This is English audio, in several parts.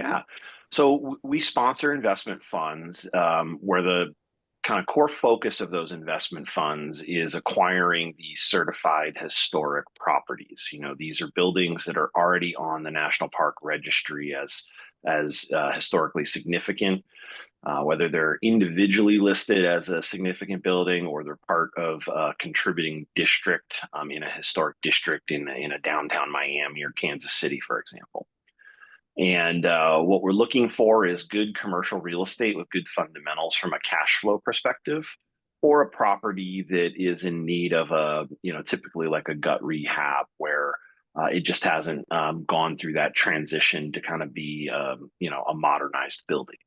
Yeah. So we sponsor investment funds where the kind of core focus of those investment funds is acquiring these certified historic properties. These are buildings that are already on the National Park Registry as historically significant, whether they're individually listed as a significant building or they're part of a contributing district in a historic district in a downtown Miami or Kansas City, for example. And what we're looking for is good commercial real estate with good fundamentals from a cash flow perspective, or a property that is in need of typically like a gut rehab where it just hasn't gone through that transition to kind of be, a modernized building.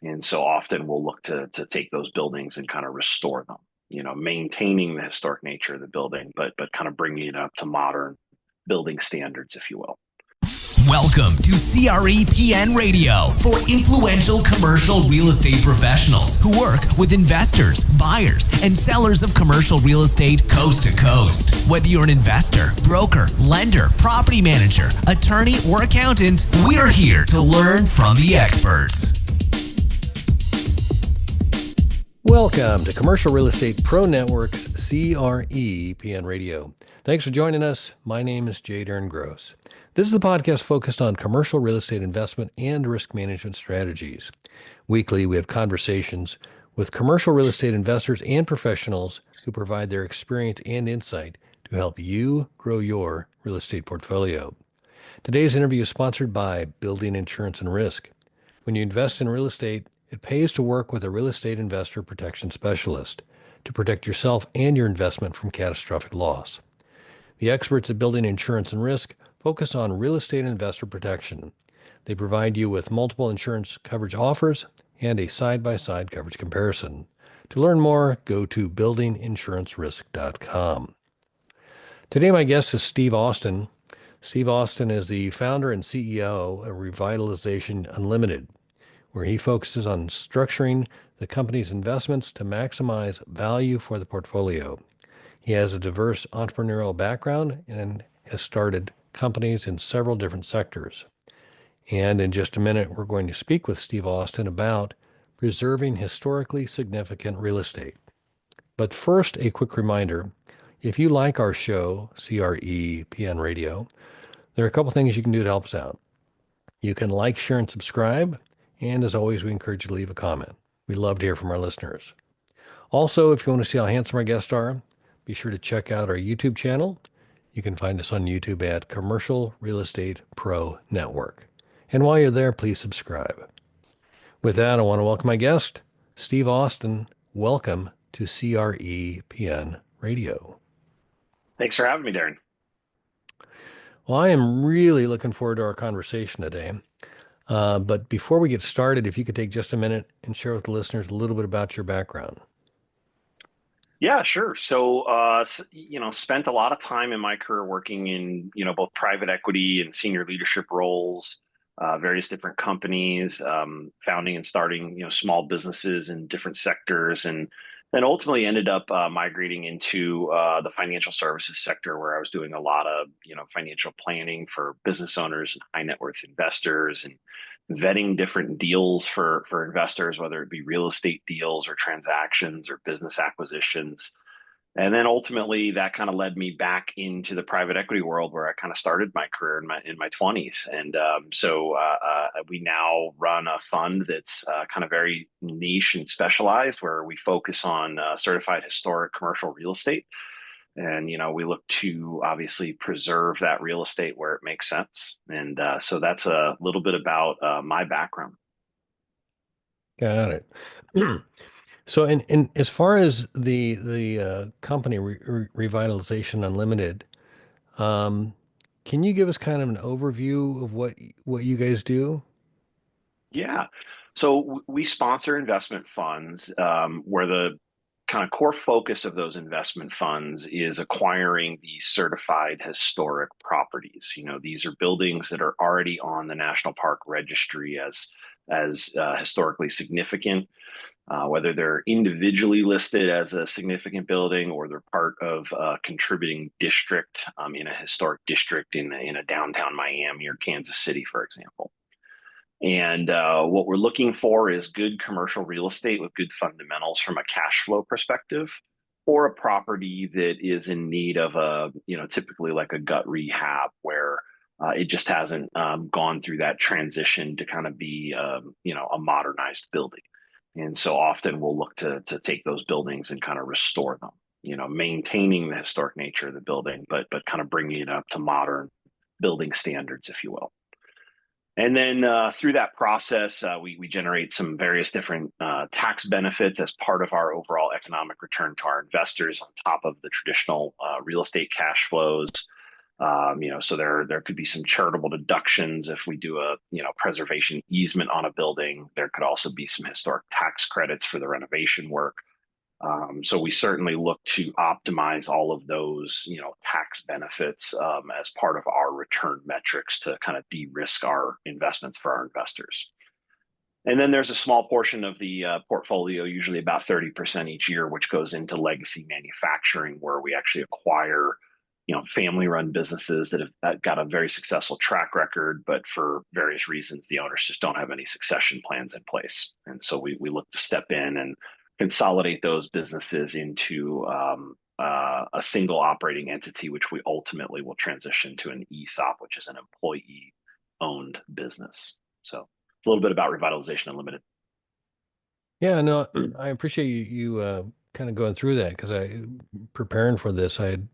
And so often we'll look to take those buildings and kind of restore them, maintaining the historic nature of the building, but kind of bringing it up to modern building standards, if you will. Welcome to CRE Radio for influential commercial real estate professionals who work with investors, buyers, and sellers of commercial real estate coast to coast. Whether you're an investor, broker, lender, property manager, attorney, or accountant, we're here to learn from the experts. Welcome to Commercial Real Estate Pro Network's CRE Radio. Thanks for joining us. My name is Jay Dern-Gross. This is the podcast focused on commercial real estate investment and risk management strategies. Weekly, we have conversations with commercial real estate investors and professionals who provide their experience and insight to help you grow your real estate portfolio. Today's interview is sponsored by Building Insurance and Risk. When you invest in real estate, it pays to work with a real estate investor protection specialist to protect yourself and your investment from catastrophic loss. The experts at Building Insurance and Risk focus on real estate investor protection. They provide you with multiple insurance coverage offers and a side-by-side coverage comparison. To learn more, go to buildinginsurancerisk.com. Today, my guest is Steve Austin. Steve Austin is the founder and CEO of Revitalization Unlimited, where he focuses on structuring the company's investments to maximize value for the portfolio. He has a diverse entrepreneurial background and has started companies in several different sectors. And in just a minute, we're going to speak with Steve Austin about preserving historically significant real estate. But first, a quick reminder, if you like our show, CRE Radio, there are a couple things you can do to help us out. You can like, share, and subscribe. And as always, we encourage you to leave a comment. We love to hear from our listeners. Also, if you want to see how handsome our guests are, be sure to check out our YouTube channel. You can find us on YouTube at Commercial Real Estate Pro Network. And while you're there, please subscribe. With that, I want to welcome my guest, Steve Austin. Welcome to CRE Radio. Thanks for having me, Darren. Well, I am really looking forward to our conversation today. But before we get started, if you could take just a minute and share with the listeners a little bit about your background. Yeah, sure. So, spent a lot of time in my career working in, both private equity and senior leadership roles, various different companies, founding and starting, small businesses in different sectors, and then ultimately ended up migrating into the financial services sector, where I was doing a lot of, financial planning for business owners and high net worth investors, and vetting different deals for investors, whether it be real estate deals or transactions or business acquisitions. And then ultimately that kind of led me back into the private equity world, where I kind of started my career in my 20s. And so we now run a fund that's kind of very niche and specialized, where we focus on certified historic commercial real estate. And, we look to obviously preserve that real estate where it makes sense. And so that's a little bit about my background. Got it. So, and as far as the company Revitalization Unlimited, can you give us kind of an overview of what you guys do? Yeah. So we sponsor investment funds where the kind of core focus of those investment funds is acquiring these certified historic properties. These are buildings that are already on the National Park Registry as historically significant, whether they're individually listed as a significant building or they're part of a contributing district in a historic district in a downtown Miami or Kansas City, for example. And what we're looking for is good commercial real estate with good fundamentals from a cash flow perspective, or a property that is in need of a, typically like a gut rehab where it just hasn't gone through that transition to kind of be, a modernized building. And so often we'll look to take those buildings and kind of restore them, maintaining the historic nature of the building, but kind of bringing it up to modern building standards, if you will. And then through that process, we generate some various different tax benefits as part of our overall economic return to our investors on top of the traditional real estate cash flows. So there could be some charitable deductions if we do a preservation easement on a building. There could also be some historic tax credits for the renovation work. So we certainly look to optimize all of those, tax benefits as part of our return metrics to kind of de-risk our investments for our investors. And then there's a small portion of the portfolio, usually about 30% each year, which goes into legacy manufacturing, where we actually acquire, family-run businesses that have got a very successful track record, but for various reasons, the owners just don't have any succession plans in place. And so we look to step in and consolidate those businesses into a single operating entity, which we ultimately will transition to an ESOP, which is an employee-owned business. So it's a little bit about Revitalization Unlimited. Yeah, no, I appreciate you kind of going through that because preparing for this, I had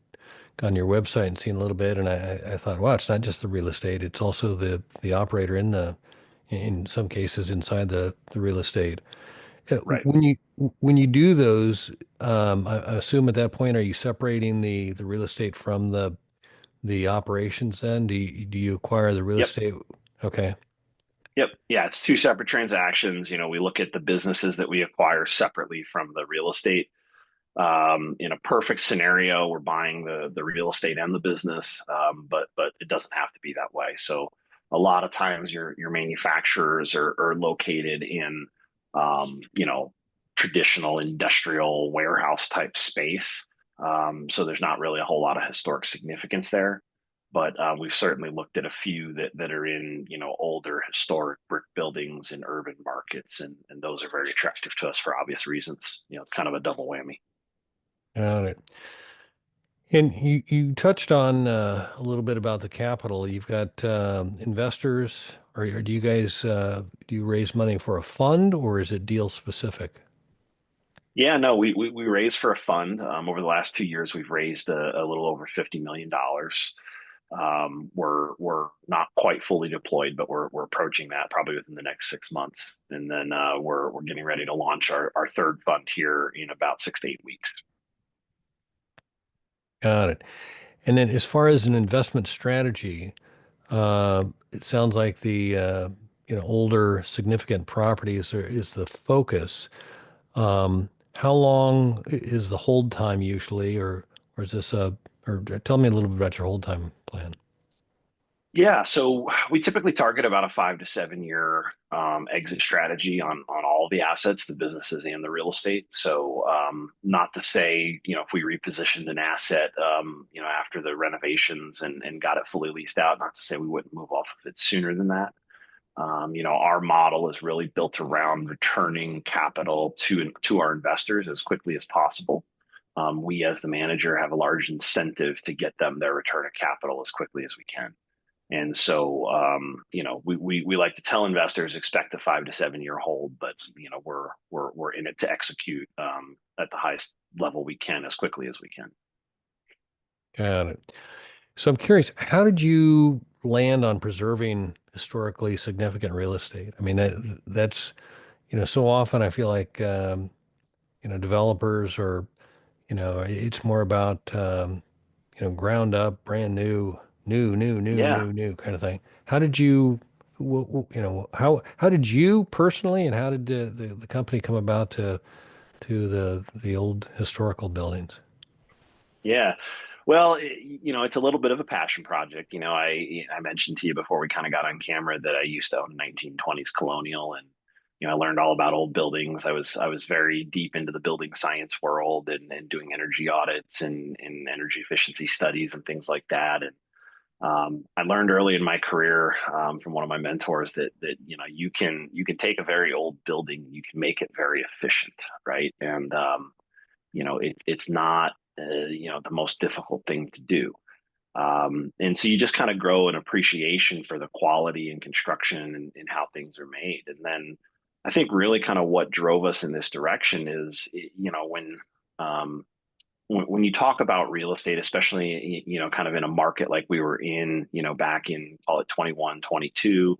gone to your website and seen a little bit, and I thought, wow, it's not just the real estate; it's also the operator in some cases inside the real estate. Right. When you do those, I assume at that point, are you separating the real estate from the operations? Then do you acquire the real Yep. estate? Okay, Yep. Yeah, it's two separate transactions. We look at the businesses that we acquire separately from the real estate. In a perfect scenario, we're buying the real estate and the business, but it doesn't have to be that way. So a lot of times your manufacturers are located in traditional industrial warehouse type space. So there's not really a whole lot of historic significance there. But we've certainly looked at a few that are in older historic brick buildings in urban markets, and those are very attractive to us for obvious reasons. It's kind of a double whammy. got it. And you touched on a little bit about the capital. You've got investors, or do you guys do you raise money for a fund, or is it deal specific? Yeah, no, we raised for a fund. Over the last 2 years, we've raised a little over $50 million. We're not quite fully deployed, but we're approaching that probably within the next 6 months, and then we're getting ready to launch our third fund here in about 6 to 8 weeks. Got it. And then as far as an investment strategy, it sounds like the older significant properties is the focus. How long is the hold time usually, or is this or tell me a little bit about your hold time plan. Yeah, so we typically target about a 5 to 7 year exit strategy on all the assets, the businesses and the real estate. So not to say, if we repositioned an asset, after the renovations and got it fully leased out, not to say we wouldn't move off of it sooner than that. Our model is really built around returning capital to our investors as quickly as possible. We, as the manager, have a large incentive to get them their return of capital as quickly as we can. And so, we like to tell investors expect a 5 to 7 year hold, but we're in it to execute at the highest level we can as quickly as we can. Got it. So I'm curious, how did you land on preserving historically significant real estate? I mean, that's so often I feel like developers are, it's more about ground up, brand new, Yeah, new kind of thing. How did you, how did you personally, and how did the company come about to the old historical buildings? yeah. Well, it's a little bit of a passion project. I mentioned to you before we kind of got on camera that I used to own a 1920s Colonial, and I learned all about old buildings. I was very deep into the building science world and doing energy audits and energy efficiency studies and things like that. And I learned early in my career from one of my mentors that you can take a very old building, you can make it very efficient, right? And it's not the most difficult thing to do. And so you just kind of grow an appreciation for the quality and construction and how things are made. And then I think really kind of what drove us in this direction is, um, when you talk about real estate, especially, kind of in a market like we were in, back in, call it 21, 22,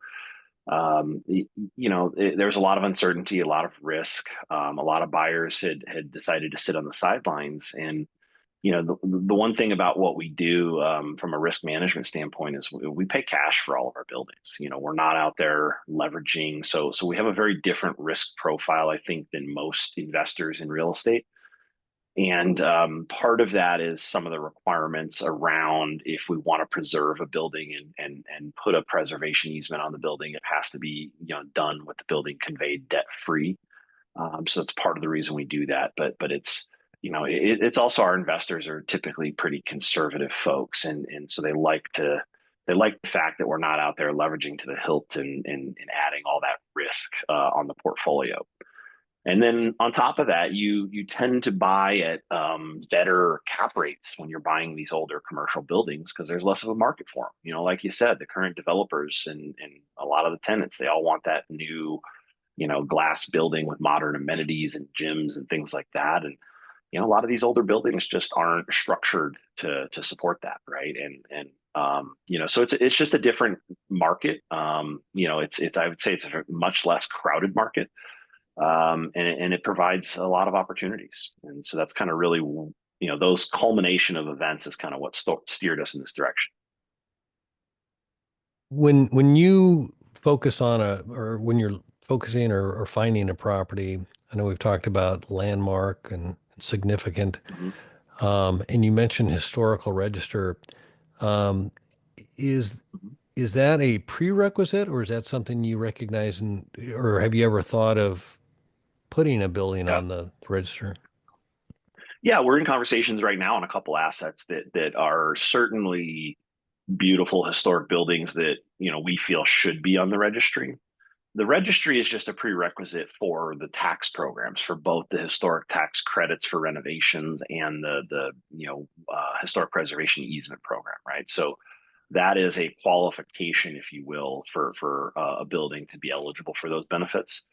there's a lot of uncertainty, a lot of risk. A lot of buyers had decided to sit on the sidelines. And the one thing about what we do from a risk management standpoint is we pay cash for all of our buildings. We're not out there leveraging. So we have a very different risk profile, I think, than most investors in real estate. And part of that is some of the requirements around, if we want to preserve a building and put a preservation easement on the building, it has to be done with the building conveyed debt free. So it's part of the reason we do that. But it's also, our investors are typically pretty conservative folks, and so they like the fact that we're not out there leveraging to the hilt and adding all that risk on the portfolio. And then on top of that, you tend to buy at better cap rates when you're buying these older commercial buildings, because there's less of a market for them. Like you said, the current developers and a lot of the tenants, they all want that new, glass building with modern amenities and gyms and things like that. And a lot of these older buildings just aren't structured to support that, right? And so it's just a different market. It's I would say it's a much less crowded market, and it provides a lot of opportunities. And so that's kind of really, those culmination of events is kind of what steered us in this direction. When you focus on or when you're focusing or finding a property, I know we've talked about landmark and significant, Mhm. and you mentioned historical register. Um, is Mhm. is that a prerequisite, or is that something you recognize, or have you ever thought of putting a building Yeah. on the register? Yeah, we're in conversations right now on a couple assets that are certainly beautiful historic buildings that we feel should be on the registry. The registry is just a prerequisite for the tax programs, for both the historic tax credits for renovations and the historic preservation easement program, right? So that is a qualification, if you will, for a building to be eligible for those benefits.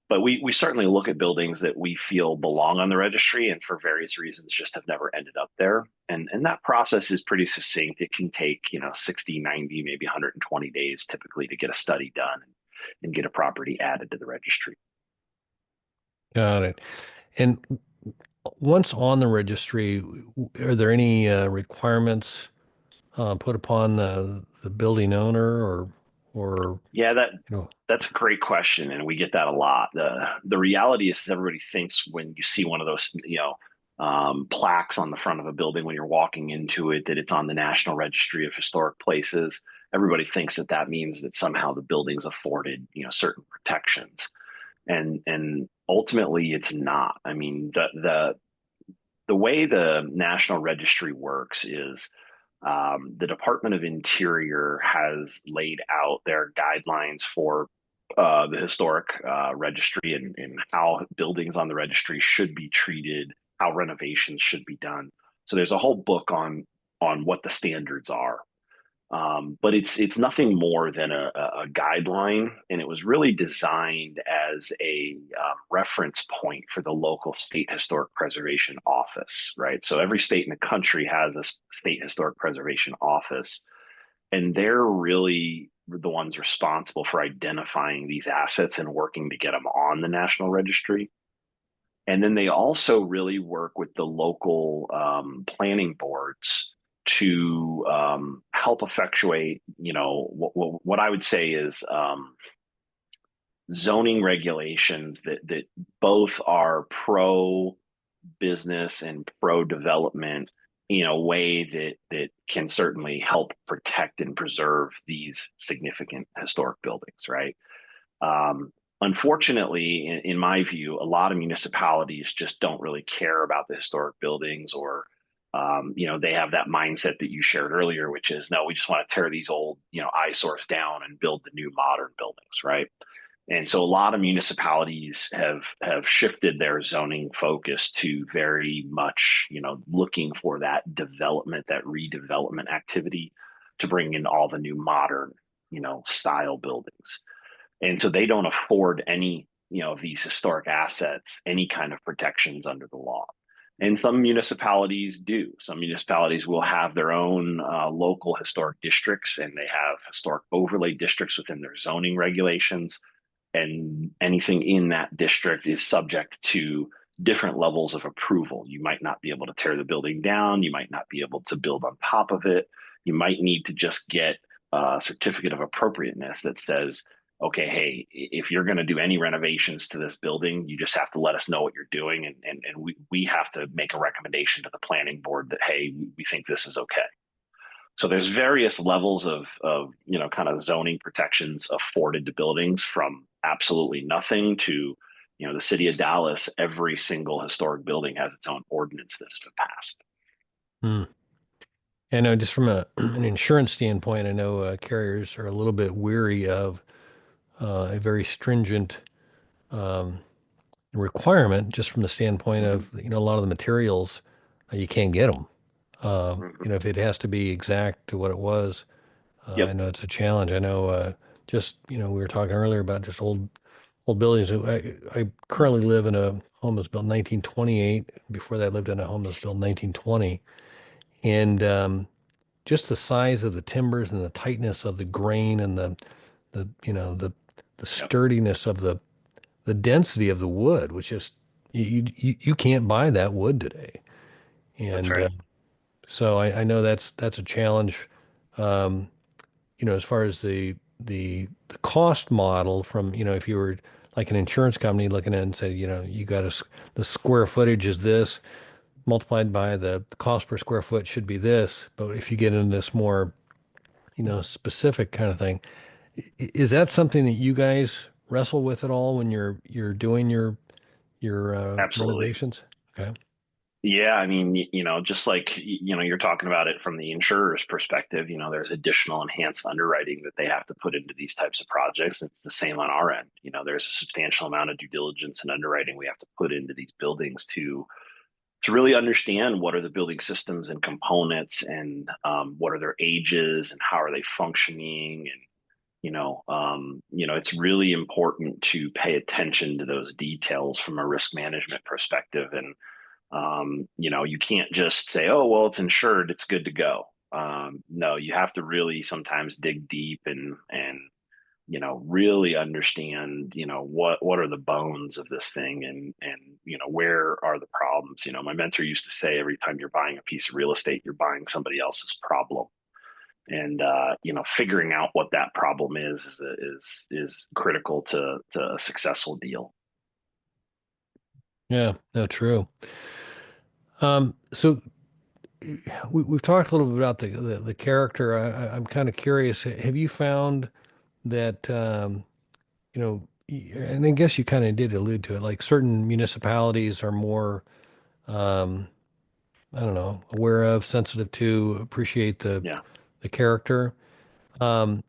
But we certainly look at buildings that we feel belong on the registry and for various reasons just have never ended up there. And that process is pretty succinct. It can take 60, 90, maybe 120 days typically to get a study done and get a property added to the registry. Got it. And once on the registry, are there any requirements put upon the building owner, or Yeah, you know, that's a great question, and we get that a lot. The reality is everybody thinks when you see one of those plaques on the front of a building when you're walking into it that it's on the National Registry of Historic Places. Everybody thinks that means that somehow the building's afforded certain protections, and ultimately it's not. I mean, the way the National Registry works is, the Department of Interior has laid out their guidelines for the historic registry, and how buildings on the registry should be treated, how renovations should be done. So there's a whole book on what the standards are. But it's nothing more than a guideline, and it was really designed as a reference point for the local state historic preservation office, right? So every state in the country has a state historic preservation office, and they're really the ones responsible for identifying these assets and working to get them on the National Registry. And then they also really work with the local planning boards to help effectuate, what I would say is zoning regulations that both are pro business and pro development in a way that can certainly help protect and preserve these significant historic buildings, right? Unfortunately, in my view, a lot of municipalities just don't really care about the historic buildings, or They have that mindset that you shared earlier, which is no, we just want to tear these old, eyesores down and build the new modern buildings, right? And so a lot of municipalities have shifted their zoning focus to very much, looking for that development, that redevelopment activity to bring in all the new modern, style buildings. And so they don't afford any, of these historic assets, any kind of protections under the law. And some municipalities do. Some municipalities will have their own local historic districts, and they have historic overlay districts within their zoning regulations. And anything in that district is subject to different levels of approval. You might not be able to tear the building down. You might not be able to build on top of it. You might need to just get a certificate of appropriateness that says, okay, hey, if you're going to do any renovations to this building, you just have to let us know what you're doing. And we have to make a recommendation to the planning board that, hey, we think this is okay. So there's various levels of kind of zoning protections afforded to buildings, from absolutely nothing to, the city of Dallas. Every single historic building has its own ordinance that has been passed. Hmm. And just from an insurance standpoint, I know carriers are a little bit weary of a very stringent um, requirement, just from the standpoint Mm-hmm. of, a lot of the materials, you can't get them. Mm-hmm. If it has to be exact to what it was, I Yep. know it's a challenge. I know, just, we were talking earlier about just old buildings. I currently live in a home that's built in 1928. Before that, I lived in a home that's built in 1920. And just the size of the timbers and the tightness of the grain and the Yep. sturdiness of the density of the wood, which is you can't buy that wood today. That's And right. so I know that's a challenge. Um, as far as the cost model from, if you were like an insurance company looking at it and said, you got the square footage is this, multiplied by the cost per square foot should be this. But if you get into this more, specific kind of thing, is that something that you guys wrestle with at all when you're doing your Absolutely. renovations? Okay. Yeah, I mean, just like, you're talking about it from the insurer's perspective, there's additional enhanced underwriting that they have to put into these types of projects. It's the same on our end. There's a substantial amount of due diligence and underwriting we have to put into these buildings to really understand what are the building systems and components, and what are their ages and how are they functioning. And it's really important to pay attention to those details from a risk management perspective. And you can't just say, oh, well, it's insured, it's good to go. No, you have to really sometimes dig deep and really understand, what are the bones of this thing, and where are the problems. My mentor used to say, every time you're buying a piece of real estate, you're buying somebody else's problem. And figuring out what that problem is critical to a successful deal. Yeah, no, true. So we've talked a little bit about the character. I'm kind of curious. Have you found that, and I guess you kind of did allude to it, like certain municipalities are more, um, I don't know, aware of, sensitive to, appreciate Yeah. the character. Um,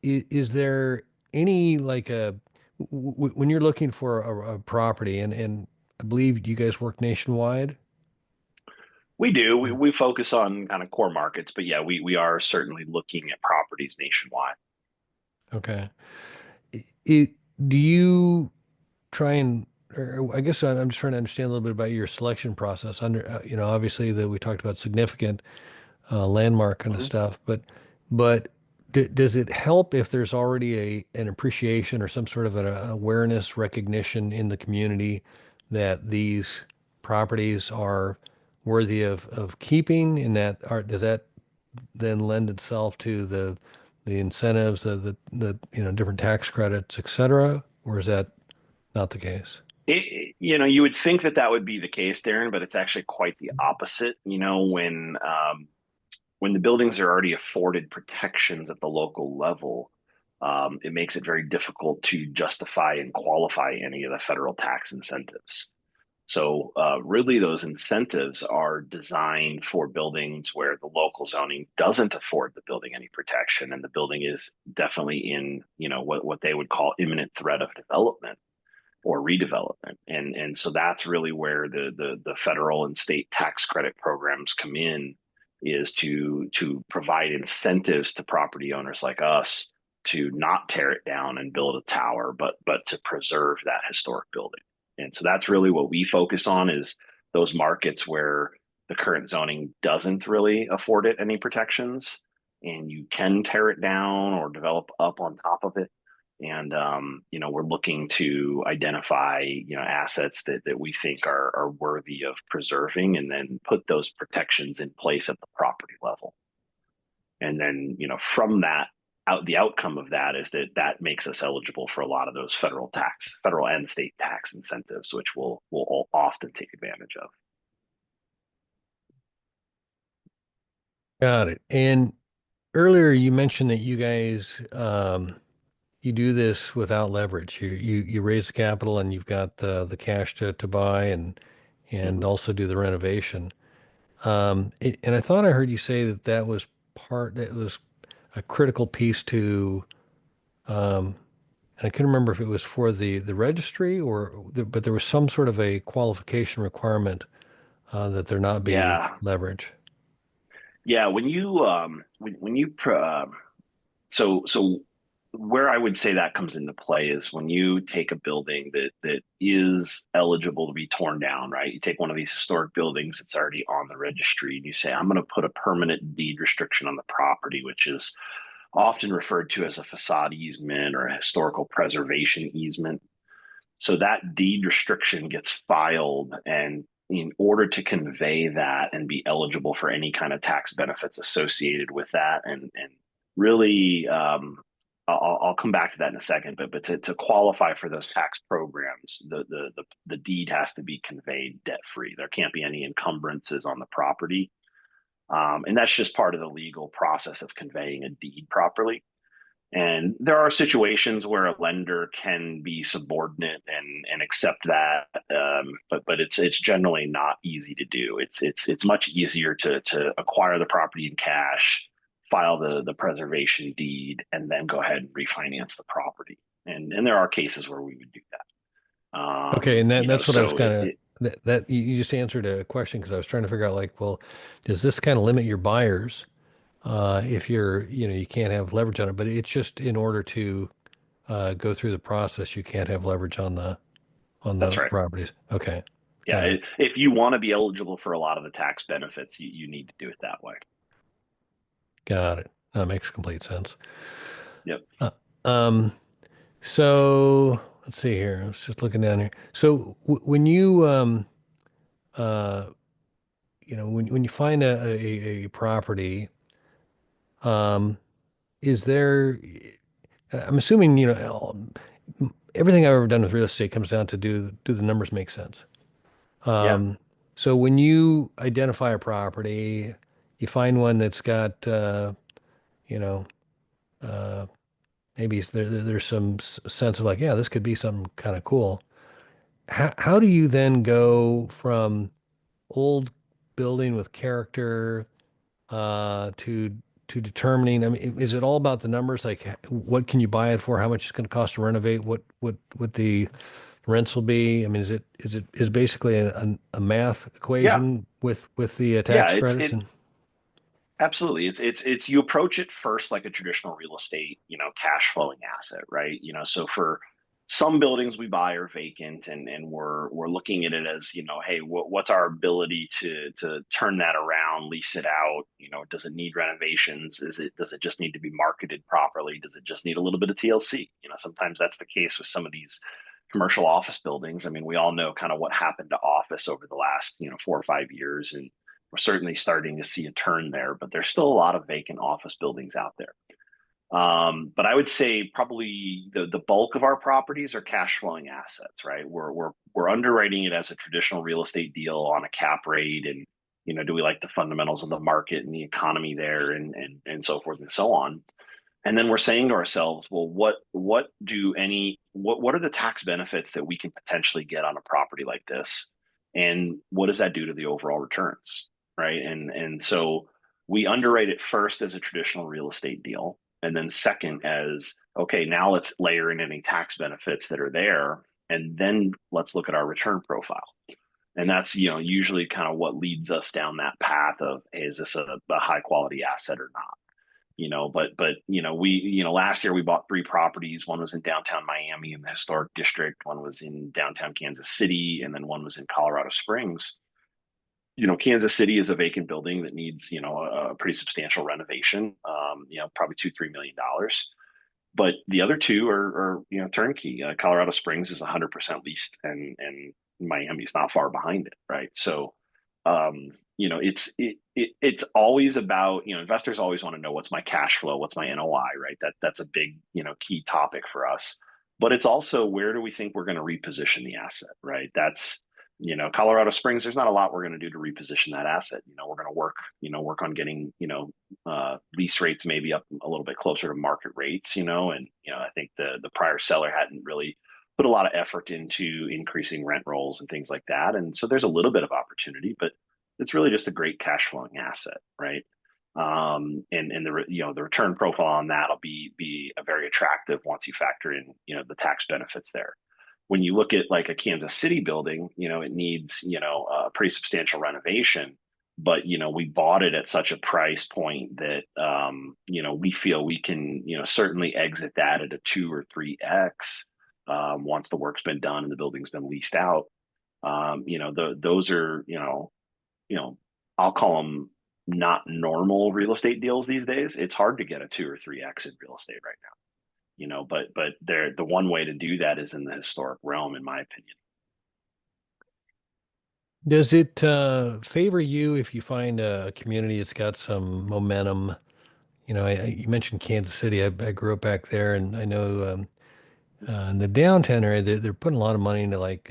is there any like when you're looking for a property, and I believe you guys work nationwide? We do. We, Yeah. we focus on kind of core markets, but yeah, we are certainly looking at properties nationwide. Okay. It, do you try and, or I guess I'm just trying to understand a little bit about your selection process. Obviously that we talked about significant landmark kind of Mhm. stuff, but does it help if there's already an appreciation or some sort of an awareness, recognition in the community that these properties are worthy of keeping, and does that then lend itself to the incentives, the different tax credits, et cetera, or is that not the case? You would think that that would be the case, Darren, but it's actually quite the opposite. When the buildings are already afforded protections at the local level, it makes it very difficult to justify and qualify any of the federal tax incentives. So really, those incentives are designed for buildings where the local zoning doesn't afford the building any protection, and the building is definitely in, what they would call imminent threat of development or redevelopment. And so that's really where the federal and state tax credit programs come in, is to provide incentives to property owners like us to not tear it down and build a tower, but to preserve that historic building. And so that's really what we focus on, is those markets where the current zoning doesn't really afford it any protections, and you can tear it down or develop up on top of it. And we're looking to identify, assets that we think are worthy of preserving, and then put those protections in place at the property level. And then, from that, the outcome of that is that makes us eligible for a lot of those federal and state tax incentives, which we'll often take advantage of. Got it. And earlier you mentioned that you guys you do this without leverage. You raise capital and you've got the cash to buy and Mhm. also do the renovation. And I thought I heard you say that was that was a critical piece to and I couldn't remember if it was for the registry but there was some sort of a qualification requirement that there not be Yeah, leverage. yeah. So where I would say that comes into play is when you take a building that is eligible to be torn down, right? You take one of these historic buildings that's already on the registry, and you say, I'm going to put a permanent deed restriction on the property, which is often referred to as a facade easement or a historical preservation easement. So that deed restriction gets filed, and in order to convey that and be eligible for any kind of tax benefits associated with that, and really, I'll come back to that in a second. But to qualify for those tax programs, the deed has to be conveyed debt free. There can't be any encumbrances on the property, and that's just part of the legal process of conveying a deed properly. And there are situations where a lender can be subordinate and accept that, but it's generally not easy to do. It's much easier to acquire the property in cash, file the preservation deed, and then go ahead and refinance the property. And there are cases where we would do that. Okay, and that's what I was So kind of that you just answered a question because I was trying to figure out like, well, does this kind of limit your buyers if you can't have leverage on it, but it's just in order to go through the process, you can't have leverage on that's the right. properties. Okay, Yeah, got it. if you want to be eligible for a lot of the tax benefits, you need to do it that way. Got it. That makes complete sense. Yep. Uh, um, so let's see here. I was just looking down here. So when you uh, when you find a property, um, is there? I'm assuming everything I've ever done with real estate comes down to do the numbers make sense? Yeah. Um, so when you identify a property, you find one that's got you know uh, maybe there's some sense of like, yeah, this could be something kind of cool. How do you then go from old building with character to determining? I mean, is it all about the numbers? Like, what can you buy it for? How much it's going to cost to renovate? What the rents will be? I mean, is basically a math Yeah. equation with the Yeah. tax credits and Absolutely. It's you approach it first like a traditional real estate, cash flowing asset, right? So for some buildings we buy are vacant, and we're looking at it as, hey, what's our ability to turn that around, lease it out? Does it need renovations? Does it just need to be marketed properly? Does it just need a little bit of TLC? Sometimes that's the case with some of these commercial office buildings. I mean, we all know kind of what happened to office over the last, 4 or 5 years, and we're certainly starting to see a turn there, but there's still a lot of vacant office buildings out there. But I would say probably the bulk of our properties are cash flowing assets, right? We're underwriting it as a traditional real estate deal on a cap rate, and do we like the fundamentals of the market and the economy there, and so forth and so on. And then we're saying to ourselves, well, what are the tax benefits that we can potentially get on a property like this? And what does that do to the overall returns, right? And so we underwrite it first as a traditional real estate deal, and then second as, okay, now let's layer in any tax benefits that are there, and then let's look at our return profile. And that's, usually kind of what leads us down that path of, hey, is this a high quality asset or not? Last year we bought three properties. One was in downtown Miami in the historic district, one was in downtown Kansas City, and then one was in Colorado Springs. Kansas City is a vacant building that needs, a pretty substantial renovation, probably $2-3 million. But the other two are turnkey. Colorado Springs is 100% leased, and Miami's not far behind it, right? So, it's always about, investors always want to know, what's my cash flow, what's my NOI, right? That's a big, key topic for us. But it's also, where do we think we're going to reposition the asset, right? That's, Colorado Springs, there's not a lot we're going to do to reposition that asset. We're going to work on getting, lease rates maybe up a little bit closer to market rates, and, I think the prior seller hadn't really put a lot of effort into increasing rent rolls and things like that. And so there's a little bit of opportunity, but it's really just a great cash flowing asset, right? And the return profile on that will be a very attractive once you factor in, the tax benefits there. When you look at like a Kansas City building, it needs, a pretty substantial renovation, but, we bought it at such a price point that, we feel we can, certainly exit that at a 2 or 3x, once the work's been done and the building's been leased out. Those are, I'll call them not normal real estate deals these days. It's hard to get a 2 or 3x in real estate right now, but the one way to do that is in the historic realm, in my opinion. Does it favor you if you find a community that's got some momentum? You mentioned Kansas City. I grew up back there, and I know in the downtown area, they're putting a lot of money into like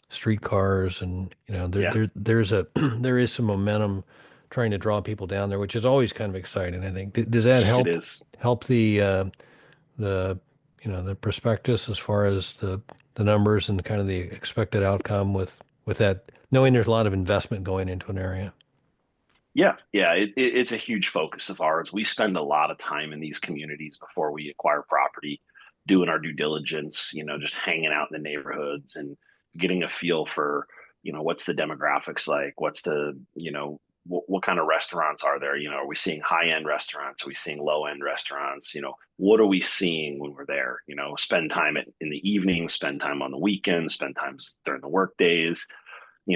streetcars, and Yeah, there's a there is some momentum trying to draw people down there, which is always kind of exciting, I think. Does that it help is. the the prospectus as far as the numbers and kind of the expected outcome with that, knowing there's a lot of investment going into an area? Yeah, yeah, it's a huge focus of ours. We spend a lot of time in these communities before we acquire property, doing our due diligence, just hanging out in the neighborhoods and getting a feel for, what's the demographics like, what's the, what kind of restaurants are there? Are we seeing high end restaurants? Are we seeing low end restaurants? What are we seeing when we're there? Spend time in the evening, spend time on the weekends, spend times during the work days,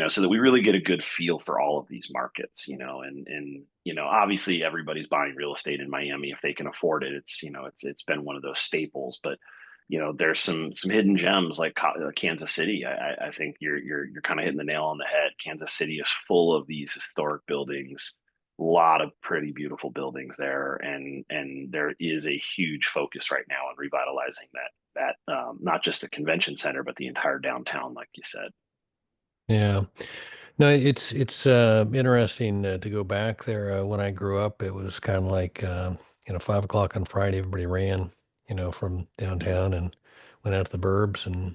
so that we really get a good feel for all of these markets, and obviously everybody's buying real estate in Miami if they can afford it. It's been one of those staples, but there's some hidden gems like Kansas City. I think you're kind of hitting the nail on the head. Kansas City is full of these historic buildings, a lot of pretty beautiful buildings there, and there is a huge focus right now on revitalizing that not just the convention center but the entire downtown, like you said. Yeah. No, it's interesting to go back there. When I grew up, it was kind of like 5 o'clock on Friday, everybody ran, from downtown and went out to the burbs, and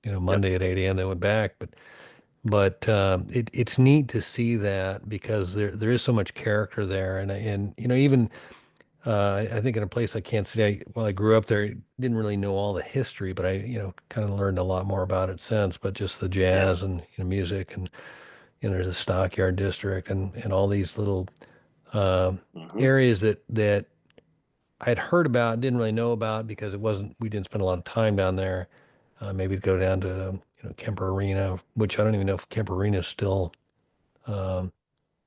Yep. Monday at 8 a.m. they went back. But it's neat to see that because there is so much character there, and even I think in a place like Kansas City, while I grew up there, didn't really know all the history, but I kind of learned a lot more about it since. But just the Yeah. jazz and music, and there's a Stockyard District, and all these little uh, Hmm. areas that I'd heard about, didn't really know about because we didn't spend a lot of time down there. Maybe to go down to Kemper Arena, which I don't even know if Kemper Arena is still um,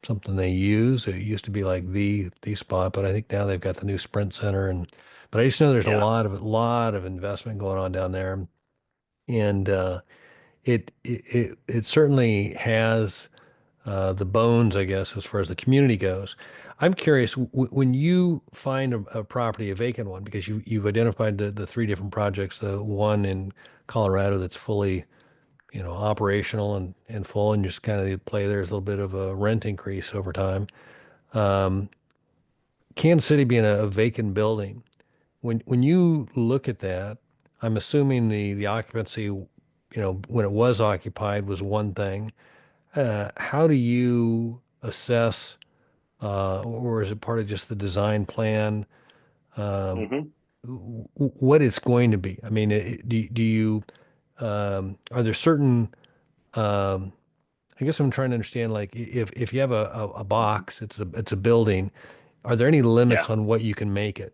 something they use. It used to be like the spot, but I think now they've got the new Sprint Center, and but I just know there's a Yeah. lot of investment going on down there, and it certainly has the bones, I guess, as far as the community goes. I'm curious, when you find a property, a vacant one, because you've identified the three different projects, the one in Colorado that's fully, operational and full, and just kind of play there's a little bit of a rent increase over time. Um, Kansas City being a vacant building, when you look at that, I'm assuming the occupancy when it was occupied was one thing. How do you assess, or is it part of just the design plan, um, Hmm. what it's going to be? I mean, do you, are there certain, um, I guess I'm trying to understand, like if you have a box, it's a building, are there any limits Yeah. on what you can make it?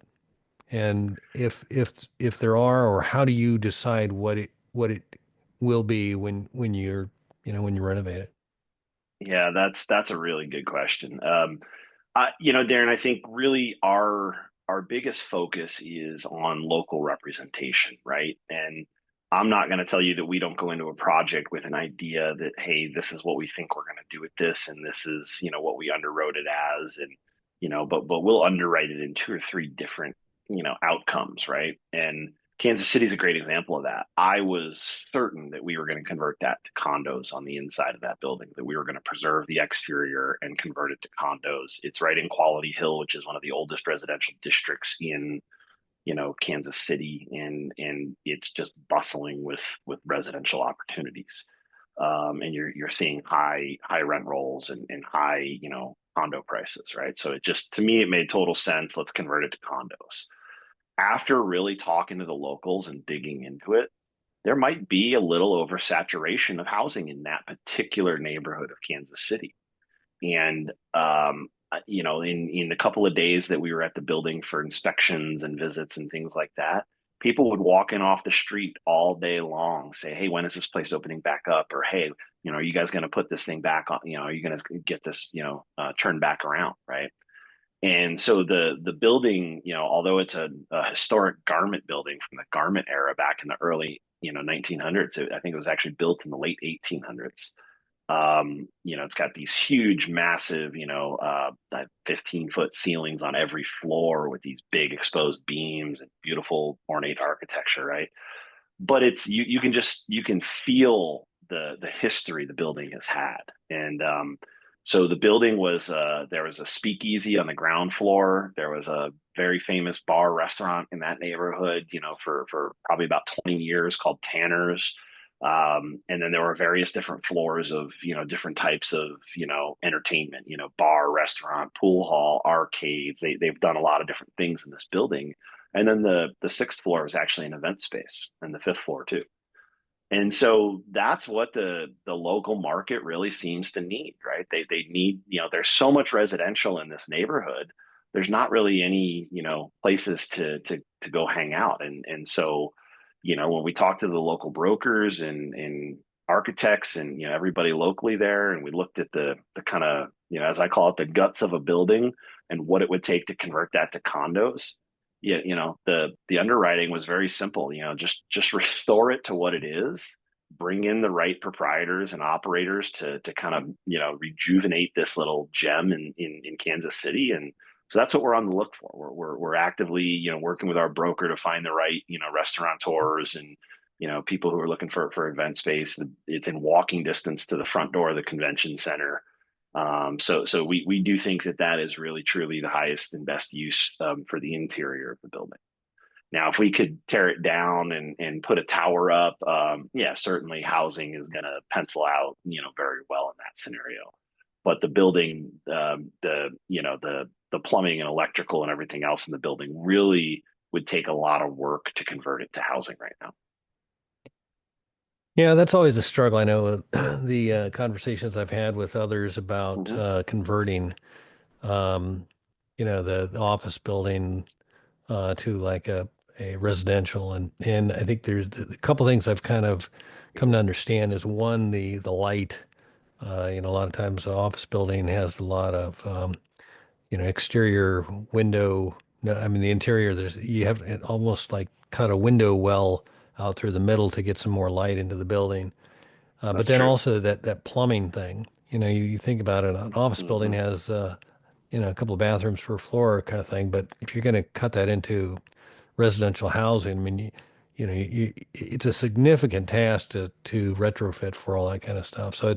And if there are, or how do you decide what it will be when you're, when you renovate it? Yeah, that's a really good question. Darren, I think really our biggest focus is on local representation, right? And I'm not going to tell you that we don't go into a project with an idea that, hey, this is what we think we're going to do with this, and this is, what we underwrote it as, and but we'll underwrite it in two or three different, outcomes, right? And Kansas City is a great example of that. I was certain that we were going to convert that to condos on the inside of that building, that we were going to preserve the exterior and convert it to condos. It's right in Quality Hill, which is one of the oldest residential districts in, Kansas City, and it's just bustling with residential opportunities. And you're seeing high rent rolls and high, condo prices, right? So it just, to me, it made total sense. Let's convert it to condos. After really talking to the locals and digging into it, there might be a little oversaturation of housing in that particular neighborhood of Kansas City. And in a couple of days that we were at the building for inspections and visits and things like that, people would walk in off the street all day long, say, "Hey, when is this place opening back up?" Or, "Hey, are you guys going to put this thing back on? Are you going to get this, turned back around?" Right. And so the building, although it's a historic garment building from the garment era back in the early, 1900s, I think it was actually built in the late 1800s. It's got these huge, massive, 15-foot ceilings on every floor with these big exposed beams and beautiful ornate architecture, right? But it's you can feel the history the building has had. And so the building was there was a speakeasy on the ground floor. There was a very famous bar restaurant in that neighborhood, for probably about 20 years, called Tanner's. And then there were various different floors of, different types of, entertainment, bar, restaurant, pool hall, arcades. They've done a lot of different things in this building. And then the sixth floor is actually an event space, and the fifth floor too. And so that's what the local market really seems to need, right? They need, there's so much residential in this neighborhood. There's not really any, places to go hang out. And so, when we talked to the local brokers and architects and, everybody locally there, and we looked at the kind of, as I call it, the guts of a building and what it would take to convert that to condos. Yeah, the underwriting was very simple. Just restore it to what it is, bring in the right proprietors and operators to kind of, rejuvenate this little gem in Kansas City. And so that's what we're on the look for. We're actively, working with our broker to find the right, restaurateurs and, people who are looking for event space. It's in walking distance to the front door of the convention center. So we do think that is really truly the highest and best use, for the interior of the building. Now, if we could tear it down and put a tower up, yeah, certainly housing is going to pencil out, very well in that scenario. But the building, the plumbing and electrical and everything else in the building really would take a lot of work to convert it to housing right now. Yeah, that's always a struggle. I know the conversations I've had with others about Hmm. converting, um, the office building to like a residential, and I think there's a couple things I've kind of come to understand is one, the light. A lot of times the office building has a lot of exterior window. No, I mean the interior. You have it almost like cut a window well out through the middle to get some more light into the building. But That's then true. also that plumbing thing. You think about it, an office building Hmm. has a couple of bathrooms per floor kind of thing. But if you're going to cut that into residential housing, I mean, it's a significant task to retrofit for all that kind of stuff. So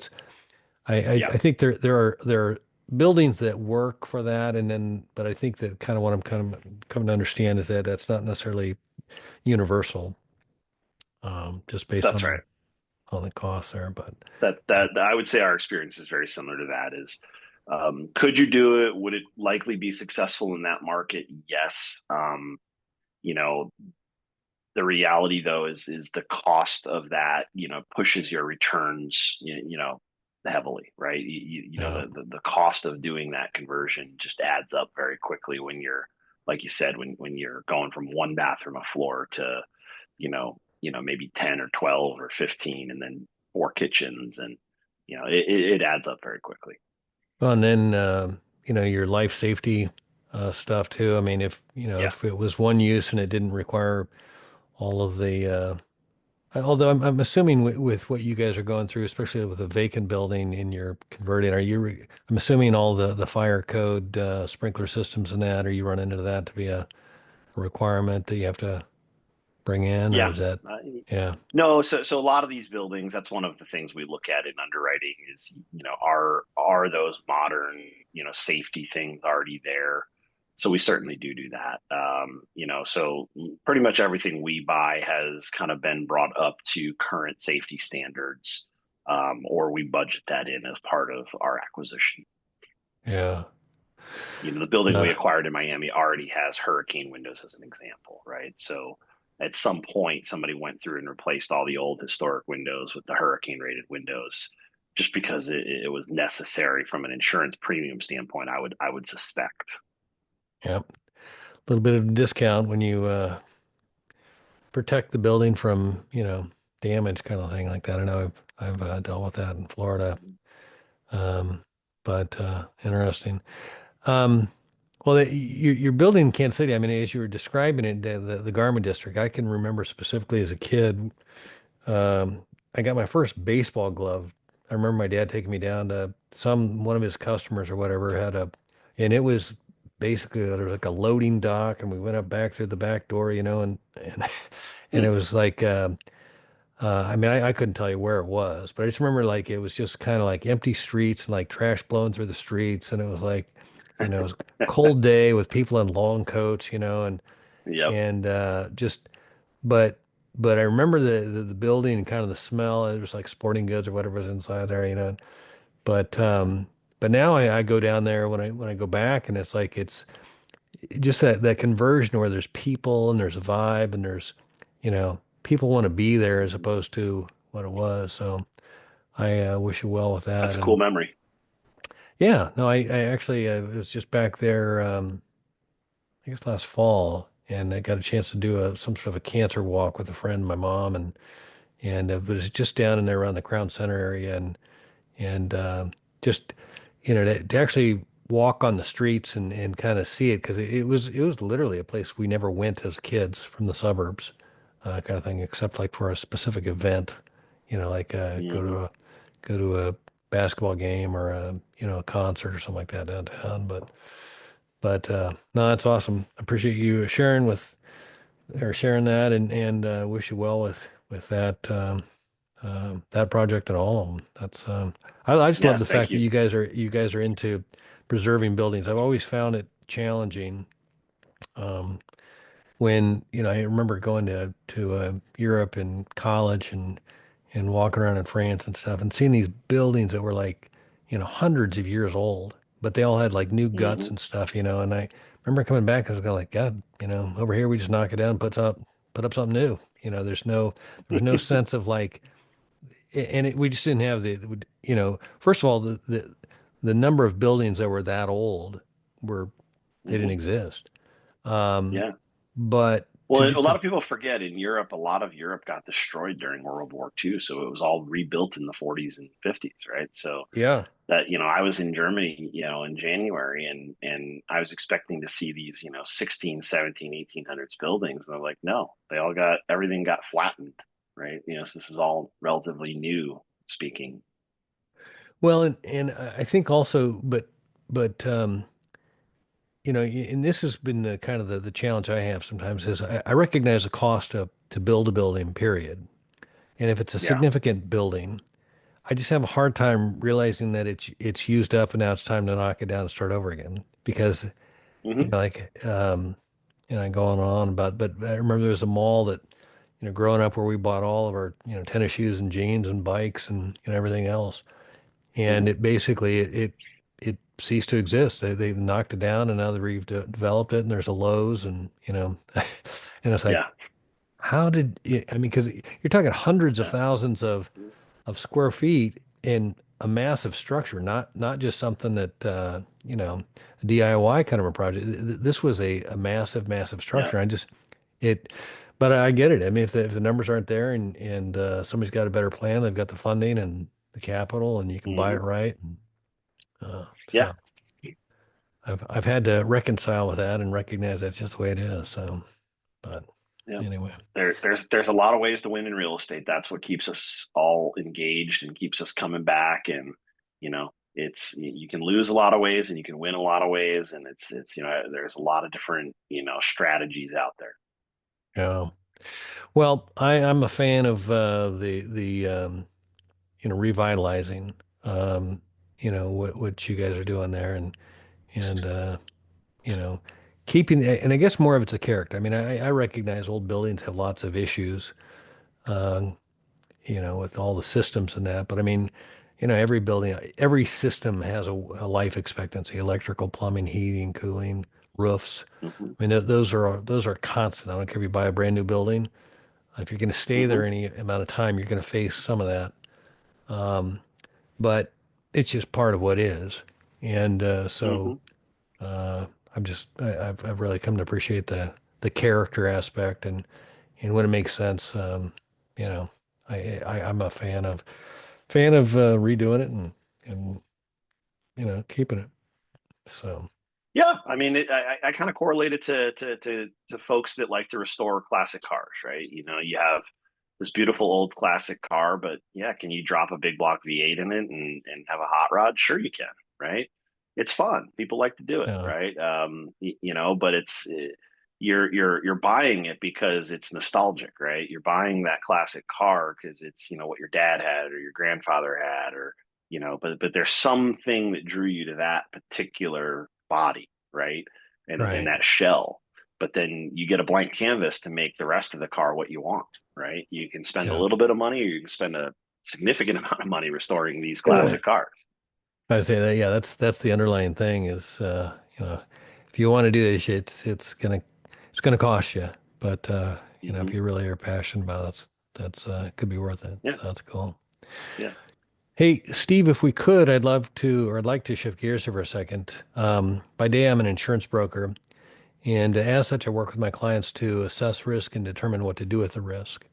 Yeah, I think there are buildings that work for that, but I think that kind of what I'm kind of coming to understand is that that's not necessarily universal, just based that's on right. on the cost there, but That I would say our experience is very similar to that. Is could you do it? Would it likely be successful in that market? Yes. You know, the reality though is the cost of that, pushes your returns, heavily, right? yeah. The cost of doing that conversion just adds up very quickly when you're, like you said, when you're going from one bathroom a floor to, maybe 10 or 12 or 15, and then four kitchens, and it adds up very quickly. Well, and then your life safety stuff too. I mean, Yeah. if it was one use and it didn't require all of the although I'm assuming with what you guys are going through, especially with a vacant building and you're converting, I'm assuming all the fire code sprinkler systems and that, are you running into that to be a requirement that you have to bring in, or Yeah. is that, Uh, yeah, No, so a lot of these buildings, that's one of the things we look at in underwriting is, are those modern, safety things already there? So we certainly do that. So pretty much everything we buy has kind of been brought up to current safety standards, or we budget that in as part of our acquisition. yeah, The building we uh, acquired in Miami already has hurricane windows as an example, right? So at some point, somebody went through and replaced all the old historic windows with the hurricane rated windows, just because it was necessary from an insurance premium standpoint. I would suspect. yeah, a little bit of a discount when you protect the building from damage, kind of thing like that. I know I've dealt with that in Florida, um, but interesting. Um, well, your building in Kansas City, I mean, as you were describing it, the Garment District, I can remember specifically as a kid, um, I got my first baseball glove. I remember my dad taking me down to one of his customers or whatever and it was basically, there was like a loading dock, and we went up back through the back door, and and Hmm. it was like, I mean, I couldn't tell you where it was, but I just remember like it was just kind of like empty streets and like trash blowing through the streets, and it was like, it was a cold day with people in long coats, Yep. just, but I remember the building and kind of the smell. It was like sporting goods or whatever was inside there, But but now I go down there when I go back, and it's like it's just that conversion where there's people and there's a vibe and there's, people want to be there as opposed to what it was. So I wish you well with That's that. a cool And memory. yeah, no, I actually was just back there, I guess last fall, and I got a chance to do some sort of a cancer walk with a friend, my mom, and it was just down in there around the Crown Center area, and just to actually walk on the streets and kind of see it, because it was literally a place we never went as kids from the suburbs, kind of thing, except like for a specific event, like Hmm. go to a basketball game or a concert or something like that downtown. But no, that's awesome. I appreciate you sharing that, and wish you well with that project and all of them. I just love Yeah. the Thank fact that you. you guys are into preserving buildings. I've always found it challenging. Um, when I remember going to Europe in college and walking around in France and stuff, and seeing these buildings that were like hundreds of years old, but they all had like new guts Hmm. and stuff, and I remember coming back and I was like, God, over here we just knock it down and put up something new. There was no sense of like, we just didn't have first of all, the number of buildings that were that old were they didn't Hmm. exist. Um, Yeah. but to Well, a just lot of people forget in Europe, a lot of Europe got destroyed during World War II. So it was all rebuilt in the 40s and 50s, right? So yeah. that, I was in Germany, in January, and I was expecting to see these, 16, 17, 1800s buildings. And they're like, no, everything got flattened, right? So this is all relatively new speaking. Well, and I think also, but and this has been the kind of the challenge I have sometimes is I recognize the cost to build a building, period. And if it's a Yeah. significant building, I just have a hard time realizing that it's used up and now it's time to knock it down and start over again. Because Hmm. like I go on and on about, but I remember there was a mall that growing up where we bought all of our, tennis shoes and jeans and bikes and everything else. And Hmm. it basically it ceased to exist. They've knocked it down and now they've developed it and there's a Lowe's and and it's like, Yeah, how did it, I mean, because you're talking hundreds of yeah, thousands of square feet in a massive structure, not just something that a DIY kind of a project. This was a massive, massive yeah. structure. I just it, but I get it. I mean, if the numbers aren't there and somebody's got a better plan, they've got the funding and the capital, and you can buy Hmm. it right. And, Yeah, so I've had to reconcile with that and recognize that's just the way it is. So, but yeah. anyway, There's a lot of ways to win in real estate. That's what keeps us all engaged and keeps us coming back. And it's you can lose a lot of ways and you can win a lot of ways. And it's there's a lot of different strategies out there. yeah. Well, I'm a fan of the revitalizing what you guys are doing there and you know keeping and I guess more of it's a character. I mean, I recognize old buildings have lots of issues, um, with all the systems and that. But I mean, every building, every system has a life expectancy: electrical, plumbing, heating, cooling, roofs. Hmm. I mean, those are constant. I don't care if you buy a brand new building. If you're going to stay Hmm. there any amount of time, you're going to face some of that. Um, but it's just part of what is. And so Hmm. uh, I've really come to appreciate the character aspect and when it makes sense. You know, I'm a fan of redoing it and keeping it. So Yeah, I mean, I kind of correlate it to folks that like to restore classic cars, right? You have this beautiful old classic car, but yeah, can you drop a big block V8 in it and have a hot rod? Sure, you can, right? It's fun. People like to do it, yeah, right? But you're buying it because it's nostalgic, right? You're buying that classic car because it's what your dad had or your grandfather had, or but there's something that drew you to that particular body, right? And right, that shell. But then you get a blank canvas to make the rest of the car what you want, right? You can spend a yeah. little bit of money or you can spend a significant amount of money restoring these classic cars. I say that, yeah, that's the underlying thing is, if you want to do this, it's gonna cost you, but if Hmm. you really are passionate about it, that's could be worth it. Yeah, So that's cool. yeah. Hey, Steve, if we could, I'd like to shift gears here for a second. By day, I'm an insurance broker, and as such, I work with my clients to assess risk and determine what to do with the risk.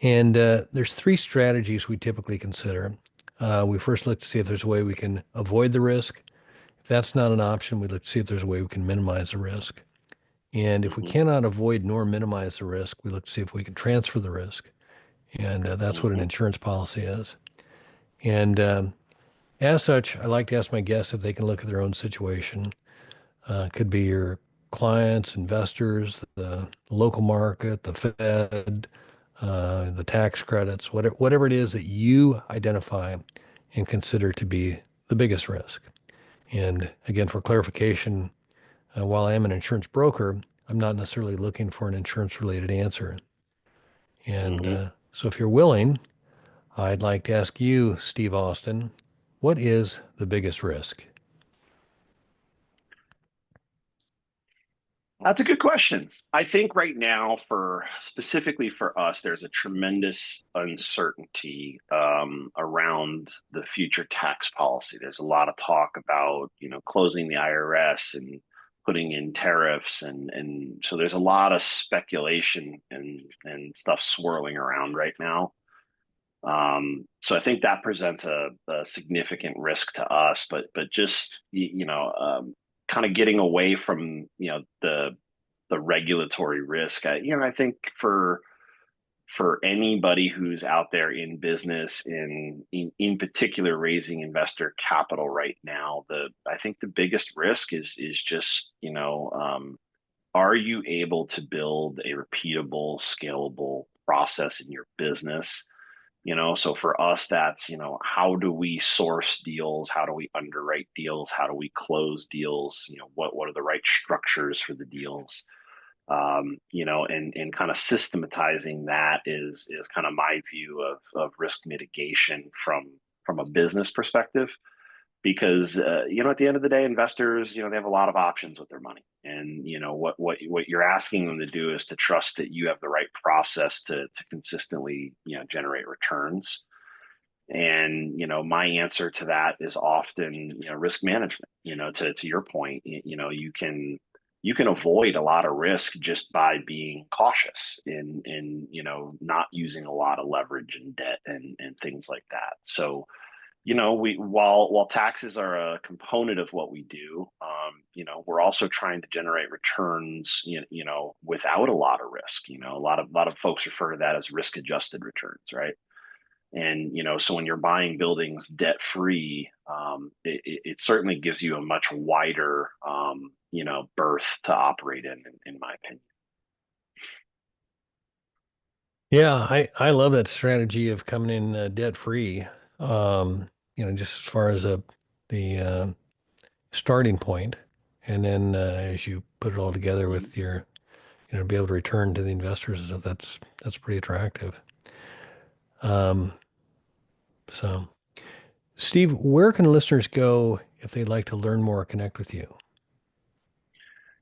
And there's three strategies we typically consider. We first look to see if there's a way we can avoid the risk. If that's not an option, we look to see if there's a way we can minimize the risk. And if we Hmm. cannot avoid nor minimize the risk, we look to see if we can transfer the risk. And that's what an Hmm. insurance policy is. And as such, I like to ask my guests if they can look at their own situation. It could be your clients, investors, the local market, the Fed, the tax credits, whatever it is that you identify and consider to be the biggest risk. And again, for clarification, while I am an insurance broker, I'm not necessarily looking for an insurance related answer. And Hmm. so if you're willing, I'd like to ask you, Steve Austin, what is the biggest risk? That's a good question. I think right now, for specifically for us, there's a tremendous uncertainty around the future tax policy. There's a lot of talk about closing the IRS and putting in tariffs, and so there's a lot of speculation and stuff swirling around right now. So I think that presents a significant risk to us, but just kind of getting away from the regulatory risk. I think for anybody who's out there in business in particular raising investor capital right now, the I think the biggest risk is just are you able to build a repeatable, scalable process in your business? So for us, that's how do we source deals, how do we underwrite deals, how do we close deals, what are the right structures for the deals, And kind of systematizing that is kind of my view of risk mitigation from a business perspective. Because at the end of the day, investors, they have a lot of options with their money, and what you're asking them to do is to trust that you have the right process to consistently generate returns. And my answer to that is often risk management. To your point, you can avoid a lot of risk just by being cautious in not using a lot of leverage and debt and things like that. So we while taxes are a component of what we do, we're also trying to generate returns, without a lot of risk. A lot of folks refer to that as risk adjusted returns, right? And so when you're buying buildings debt free, it certainly gives you a much wider, berth to operate in my opinion. Yeah, I love that strategy of coming in debt free. Just as far as the starting point, and then as you put it all together with your, be able to return to the investors, so that's pretty attractive. Um, so, Steve, where can listeners go if they'd like to learn more or connect with you?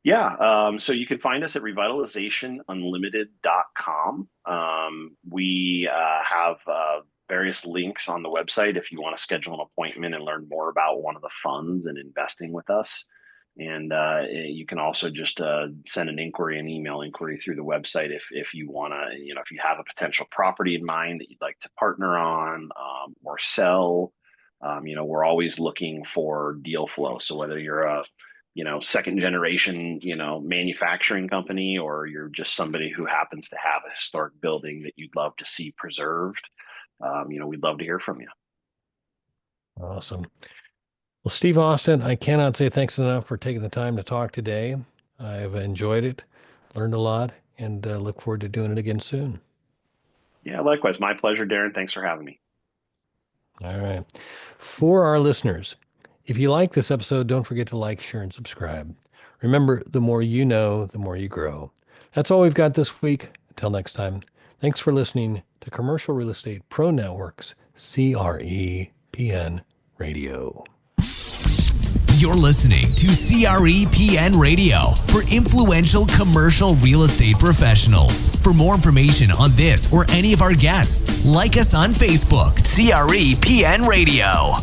Yeah, so you can find us at revitalizationunlimited.com. We have various links on the website if you want to schedule an appointment and learn more about one of the funds and investing with us. And you can also just send an email inquiry through the website if you want to, if you have a potential property in mind that you'd like to partner on or sell. We're always looking for deal flow. So whether you're a second generation, manufacturing company, or you're just somebody who happens to have a historic building that you'd love to see preserved, we'd love to hear from you. Awesome. Well, Steve Austin, I cannot say thanks enough for taking the time to talk today. I've enjoyed it, learned a lot, and look forward to doing it again soon. Yeah, likewise. My pleasure, Darren. Thanks for having me. All right. For our listeners, if you like this episode, don't forget to like, share, and subscribe. Remember, the more you know, the more you grow. That's all we've got this week. Until next time, thanks for listening to Commercial Real Estate Pro Network's CREPN Radio. You're listening to CREPN Radio for influential commercial real estate professionals. For more information on this or any of our guests, like us on Facebook, CREPN Radio.